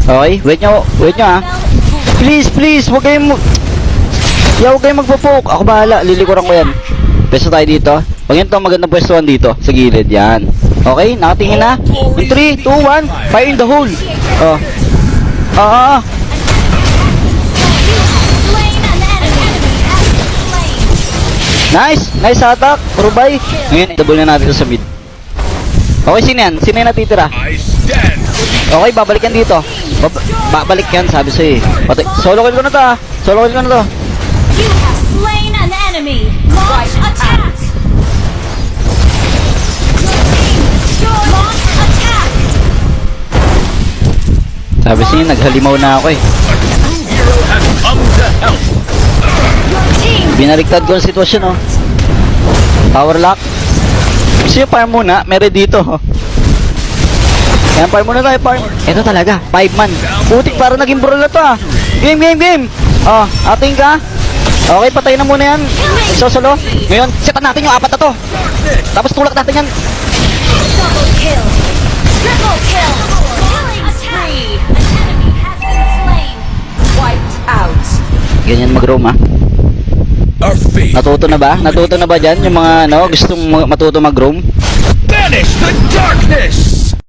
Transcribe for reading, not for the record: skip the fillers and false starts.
Okay, wait nyo ah. Please, huwag kayong huwag kayong magpo-poke. Ako bahala, lilikuran ko yan. Pwesto tayo dito. Pag yun to, magandang pwestuhan dito. Sa gilid, yan. Okay, nakatingin na. In 3, 2, 1, fire in the hole. Oh. Nice attack. Rubay. Ngayon, double na natin ito sa mid. Okay, sino yan? Sino yan natitira? Okay, babalik yan dito. Babalik yan, sabi sa'yo eh. Solo kill ko na to ah. You have slain an enemy. Launch attack. Launch attack. Sabi sa'yo, naghalimaw na ako eh. Your team Binaliktad ko ang sitwasyon oh. Power lock. Gusto nyo farm muna? Meron dito oh. Yan, farm muna tayo, farm. Ito talaga, 5 man. Putik, parang naging brawl na to ah. Game. Oh, ating ka. Okay, patay na muna yan. Solo. Ngayon, setan natin yung 4 na to. Tapos tulak natin yan. double kill. Triple kill. Killing spree. An enemy has been slain. Wiped out. Ganyan mag-roam ah. Natuto na ba? Natuto na ba dyan? Yung mga gustong matuto mag-roam? Banish the darkness!